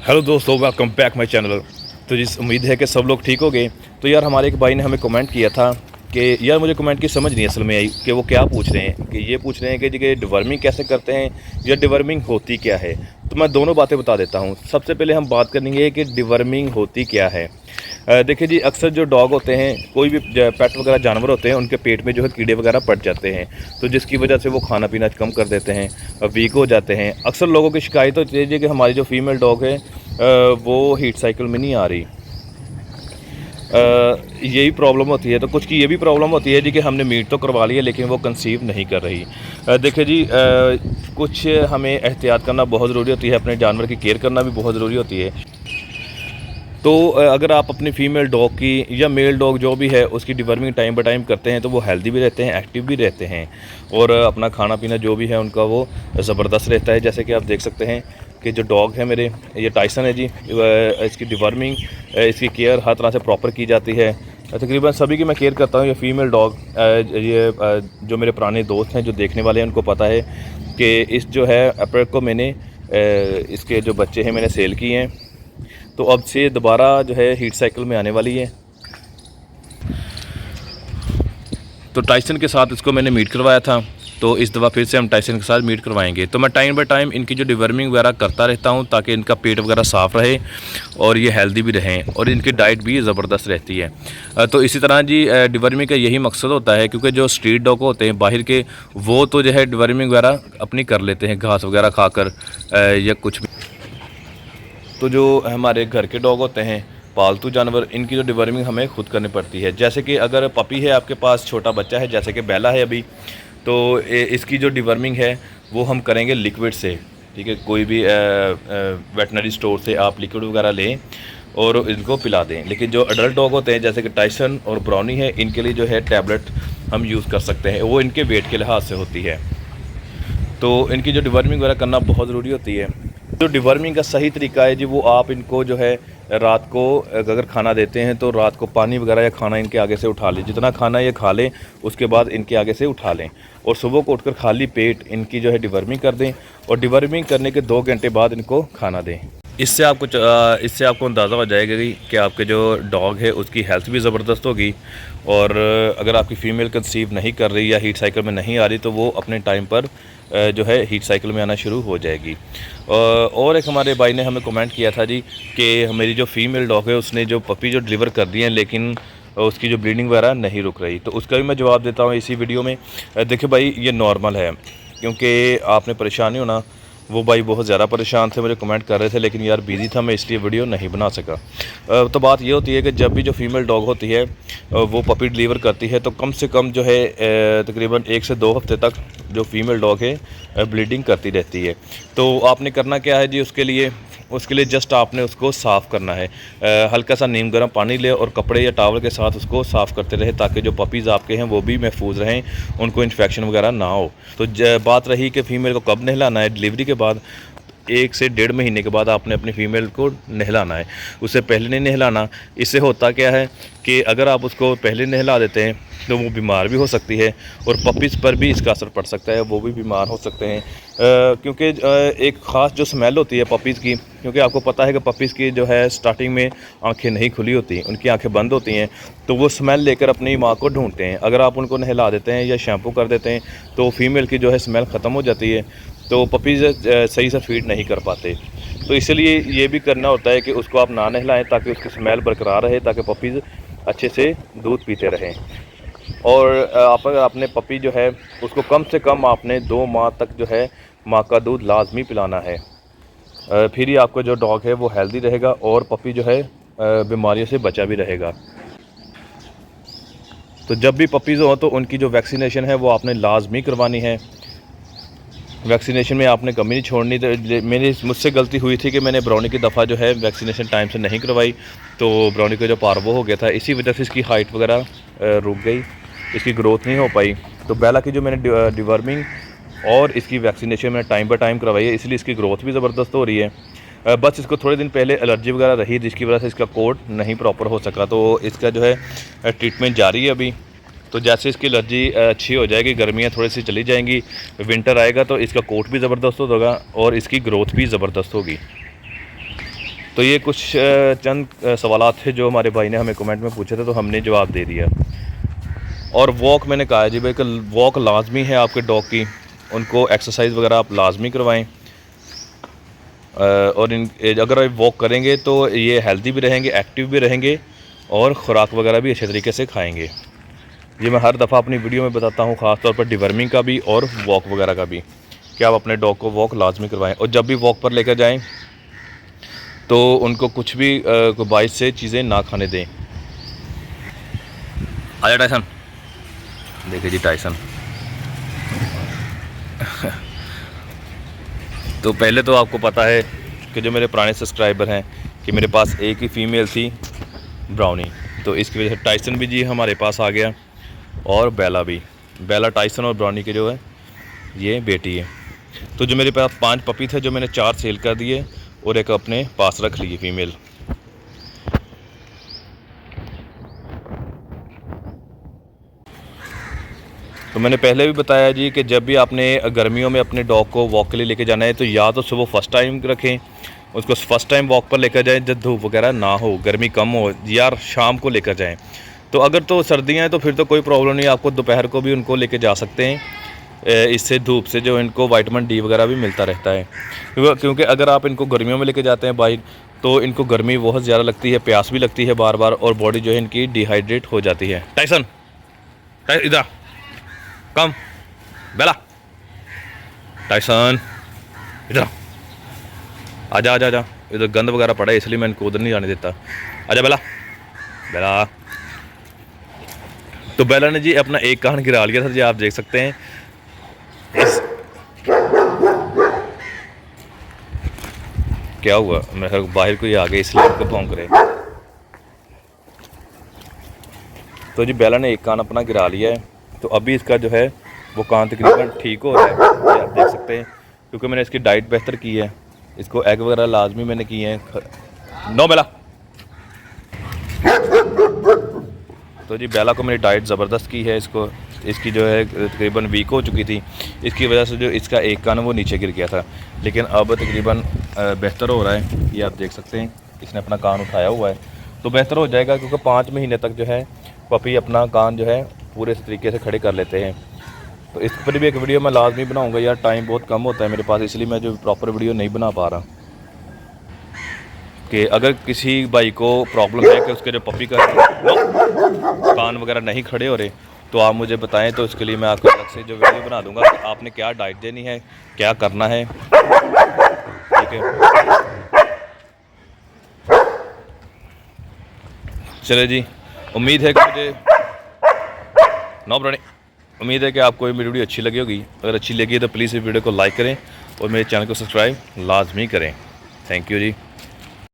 Hello दोस्तों, welcome back my channel. तो जिस उम्मीद है कि सब लोग ठीक हो गए। तो यार हमारे एक भाई ने हमें कमेंट किया था कि यार मुझे कमेंट की समझ नहीं असल में आई कि वो क्या पूछ रहे हैं, कि ये पूछ रहे हैं कि जी कि डिवर्मिंग कैसे करते हैं या डिवर्मिंग होती क्या है। तो मैं दोनों बातें बता देता हूँ। सबसे पहले हम बात करेंगे कि डिवर्मिंग होती क्या है। देखिए जी, अक्सर जो डॉग होते हैं, कोई भी पेट वगैरह जानवर होते हैं, उनके पेट में जो है कीड़े वगैरह पड़ जाते हैं, तो जिसकी वजह से वो खाना पीना कम कर देते हैं, वीक हो जाते हैं। अक्सर लोगों की शिकायत होती है जी कि हमारी जो फीमेल डॉग है वो हीट साइकिल में नहीं आ रही। यही प्रॉब्लम होती है। तो कुछ की ये भी प्रॉब्लम होती है जी कि हमने मीट तो करवा लिया लेकिन वो कंसीव नहीं कर रही। देखिए जी, कुछ हमें एहतियात करना बहुत ज़रूरी होती है, अपने जानवर की केयर करना भी बहुत ज़रूरी होती है। तो अगर आप अपनी फ़ीमेल डॉग की या मेल डॉग जो भी है उसकी डिवर्मिंग टाइम बाय टाइम करते हैं तो वो हेल्दी भी रहते हैं, एक्टिव भी रहते हैं, और अपना खाना पीना जो भी है उनका वो ज़बरदस्त रहता है। जैसे कि आप देख सकते हैं कि जो डॉग है मेरे, ये टाइसन है जी, इसकी डिवर्मिंग, इसकी केयर हर तरह से प्रॉपर की जाती है। तकरीबन सभी की मैं केयर करता हूँ। ये फ़ीमेल डॉग, ये जो मेरे पुराने दोस्त हैं जो देखने वाले हैं उनको पता है कि इस जो है अप्रैल को मैंने इसके जो बच्चे हैं मैंने सेल किए हैं। तो अब से दोबारा जो है हीट साइकिल में आने वाली है। तो टाइसन के साथ इसको मैंने मीट करवाया था, तो इस दफ़ा फिर से हम टाइसन के साथ मीट करवाएंगे। तो मैं टाइम बाय टाइम इनकी जो डिवर्मिंग वगैरह करता रहता हूँ ताकि इनका पेट वगैरह साफ़ रहे और ये हेल्दी भी रहें, और इनकी डाइट भी ज़बरदस्त रहती है। तो इसी तरह जी, डिवर्मिंग का यही मकसद होता है, क्योंकि जो स्ट्रीट डॉग होते हैं बाहर के, वो तो जो है डिवर्मिंग वगैरह अपनी कर लेते हैं घास वगैरह खाकर या कुछ भी। तो जो हमारे घर के डॉग होते हैं, पालतू जानवर, इनकी जो डिवर्मिंग हमें खुद करनी पड़ती है। जैसे कि अगर पपी है आपके पास, छोटा बच्चा है जैसे कि बेला है अभी, तो इसकी जो डिवर्मिंग है वो हम करेंगे लिक्विड से। ठीक है, कोई भी वेटनरी स्टोर से आप लिक्विड वगैरह लें और इनको पिला दें। लेकिन जो अडल्ट डॉग होते हैं जैसे कि टाइसन और ब्राउनी है, इनके लिए जो है टैबलेट हम यूज़ कर सकते हैं, वो इनके वेट के लिहाज से होती है। तो इनकी जो डिवर्मिंग वगैरह करना बहुत ज़रूरी होती है। जो डिवर्मिंग का सही तरीका है जी, वो आप इनको जो है रात को अगर खाना देते हैं तो रात को पानी वगैरह या खाना इनके आगे से उठा लें। जितना खाना ये खा लें उसके बाद इनके आगे से उठा लें, और सुबह को उठकर खाली पेट इनकी जो है डिवर्मिंग कर दें, और डिवर्मिंग करने के 2 घंटे बाद इनको खाना दें। इससे आपको अंदाज़ा हो जाएगा कि आपके जो डॉग है उसकी हेल्थ भी ज़बरदस्त होगी, और अगर आपकी फ़ीमेल कंसीव नहीं कर रही या हीट साइकिल में नहीं आ रही तो वो अपने टाइम पर जो है हीट साइकिल में आना शुरू हो जाएगी। और एक हमारे भाई ने हमें कमेंट किया था जी कि मेरी जो फ़ीमेल डॉग है उसने जो पपी जो डिलीवर कर दी है लेकिन उसकी जो ब्लीडिंग वगैरह नहीं रुक रही। तो उसका भी मैं जवाब देता हूँ इसी वीडियो में। देखिए भाई, ये नॉर्मल है, क्योंकि आपने परेशान नहीं होना। वो भाई बहुत ज़्यादा परेशान थे, मुझे कमेंट कर रहे थे, लेकिन यार बिज़ी था मैं, इसलिए वीडियो नहीं बना सका। तो बात ये होती है कि जब भी जो फीमेल डॉग होती है वो पपी डिलीवर करती है तो कम से कम जो है तकरीबन 1 से 2 हफ्ते तक जो फीमेल डॉग है ब्लीडिंग करती रहती है। तो आपने करना क्या है जी, उसके लिए जस्ट आपने उसको साफ़ करना है। हल्का सा नीम गर्म पानी ले और कपड़े या टॉवल के साथ उसको साफ़ करते रहे, ताकि जो पपीज़ आपके हैं वो भी महफूज रहें, उनको इन्फेक्शन वगैरह ना हो। तो बात रही कि फ़ीमेल को कब नहलाना है, डिलीवरी के बाद 1 से 1.5 महीने के बाद आपने अपनी फ़ीमेल को नहलाना है, उससे पहले नहीं नहलाना। इससे होता क्या है कि अगर आप उसको पहले नहला देते हैं तो वो बीमार भी हो सकती है, और पपीज़ पर भी इसका असर पड़ सकता है, वो भी बीमार हो सकते हैं। क्योंकि एक ख़ास जो स्मेल होती है पपीज़ की, क्योंकि आपको पता है कि पपीज़ की जो है स्टार्टिंग में आंखें नहीं खुली होती, उनकी आंखें बंद होती हैं, तो वो स्मेल लेकर अपनी माँ को ढूंढते हैं। अगर आप उनको नहला देते हैं या शैम्पू कर देते हैं तो फीमेल की जो है स्मेल ख़त्म हो जाती है, तो पपीज़ सही से फीड नहीं कर पाते। तो इसलिए ये भी करना होता है कि उसको आप ना नहलाएं ताकि उसकी स्मेल बरकरार रहे, ताकि पपीज़ अच्छे से दूध पीते रहें। और आप अपने पपी जो है उसको कम से कम आपने 2 माह तक जो है माँ का दूध लाजमी पिलाना है। फिर ही आपका जो डॉग है वो हेल्दी रहेगा और पपी जो है बीमारियों से बचा भी रहेगा। तो जब भी पपीज़ हो तो उनकी जो वैक्सीनेशन है वो आपने लाजमी करवानी है। वैक्सीनेशन में आपने कमी नहीं छोड़नी। तो मुझसे गलती हुई थी कि मैंने ब्राउनी की दफ़ा जो है वैक्सीनेशन टाइम से नहीं करवाई, तो ब्राउनी का जो पार्वो हो गया था, इसी वजह से इसकी हाइट वगैरह रुक गई, इसकी ग्रोथ नहीं हो पाई। तो बेला की जो मैंने डिवर्मिंग और इसकी वैक्सीनेशन मैंने टाइम बाय टाइम करवाई है, इसलिए इसकी ग्रोथ भी ज़बरदस्त हो रही है। बस इसको थोड़े दिन पहले एलर्जी वगैरह रही जिसकी वजह से इसका कोट नहीं प्रॉपर हो सका, तो इसका जो है ट्रीटमेंट जारी है अभी। तो जैसे इसकी एलर्जी अच्छी हो जाएगी, गर्मियाँ थोड़ी सी चली जाएंगी, विंटर आएगा तो इसका कोट भी ज़बरदस्त होगा और इसकी ग्रोथ भी ज़बरदस्त होगी। तो ये कुछ चंद सवालात थे जो हमारे भाई ने हमें कमेंट में पूछे थे, तो हमने जवाब दे दिया। और वॉक मैंने कहा है जी भाई कि वॉक लाजमी है आपके डॉग की, उनको एक्सरसाइज वगैरह आप लाजमी करवाएं। और अगर वॉक करेंगे तो ये हेल्दी भी रहेंगे, एक्टिव भी रहेंगे और ख़ुराक वगैरह भी अच्छे तरीके से खाएंगे। ये मैं हर दफ़ा अपनी वीडियो में बताता हूँ, ख़ास तौर पर डिवर्मिंग का भी और वॉक वगैरह का भी, कि आप अपने डॉग को वॉक लाजमी करवाएं। और जब भी वॉक पर लेकर जाएं तो उनको कुछ भी बाइट से चीज़ें ना खाने दें। आजा टाइसन, देखिए जी टाइसन। तो पहले तो आपको पता है कि जो मेरे पुराने सब्सक्राइबर हैं कि मेरे पास एक ही फ़ीमेल थी ब्राउनी, तो इसकी वजह से टाइसन भी जी हमारे पास आ गया और बेला भी। बेला टाइसन और ब्राउनी के जो है ये बेटी है। तो जो मेरे पास 5 पपी थे, जो मैंने 4 सेल कर दिए और एक अपने पास रख लिए फ़ीमेल। तो मैंने पहले भी बताया जी कि जब भी आपने गर्मियों में अपने डॉग को वॉक के लिए लेके जाना है तो या तो सुबह फर्स्ट टाइम रखें, उसको फर्स्ट टाइम वॉक पर लेकर जाएं जब धूप वगैरह ना हो, गर्मी कम हो, या शाम को लेकर जाएं। तो अगर तो सर्दियां हैं तो फिर तो कोई प्रॉब्लम नहीं, आपको दोपहर को भी उनको लेके जा सकते हैं। इससे धूप से जो इनको विटामिन डी वगैरह भी मिलता रहता है, क्योंकि अगर आप इनको गर्मियों में लेके जाते हैं बाहर तो इनको गर्मी बहुत ज़्यादा लगती है, प्यास भी लगती है बार बार, और बॉडी जो है इनकी डिहाइड्रेट हो जाती है। टाइसन इधर कम, बेला टाइसन इधर आजा आजा आजा, इधर गंद वगैरह पड़ा है इसलिए मैं इनको उधर नहीं जाने देता। आजा बेला, बेला। तो बेला ने जी अपना एक कान गिरा लिया था जी, आप देख सकते हैं। क्या हुआ, मेरे बाहर कोई आ गया इसलिए उसको भौंक रहे। तो जी बेला ने एक कान अपना गिरा लिया है, तो अभी इसका जो है वो कान तकरीबन ठीक हो रहा है, ये आप देख सकते हैं, क्योंकि मैंने इसकी डाइट बेहतर की है, इसको एग वगैरह लाजमी मैंने किए हैं। नो बेला। तो जी बेला को मैंने डाइट ज़बरदस्त की है, इसको इसकी जो है तकरीबन वीक हो चुकी थी, इसकी वजह से जो इसका एक कान वो नीचे गिर गया था, लेकिन अब तकरीबन बेहतर हो रहा है। ये आप देख सकते हैं, इसने अपना कान उठाया हुआ है, तो बेहतर हो जाएगा, क्योंकि 5 महीने तक जो है पपी अपना कान जो है पूरे तरीके से खड़े कर लेते हैं। तो इस पर भी एक वीडियो मैं लाजमी बनाऊंगा यार, टाइम बहुत कम होता है मेरे पास, इसलिए मैं जो प्रॉपर वीडियो नहीं बना पा रहा। कि अगर किसी भाई को प्रॉब्लम है कि उसके जो पपी का कान वगैरह नहीं खड़े हो रहे, तो आप मुझे बताएं, तो इसके लिए मैं आपको अलग से जो वीडियो बना दूंगा कि आपने क्या डाइट देनी है, क्या करना है, ठीक है। चले जी, उम्मीद है कि मुझे उम्मीद है कि आपको ये मेरी वीडियो अच्छी लगी होगी। अगर अच्छी लगी है तो प्लीज़ इस वीडियो को लाइक करें और मेरे चैनल को सब्सक्राइब लाजमी करें। Thank you ji.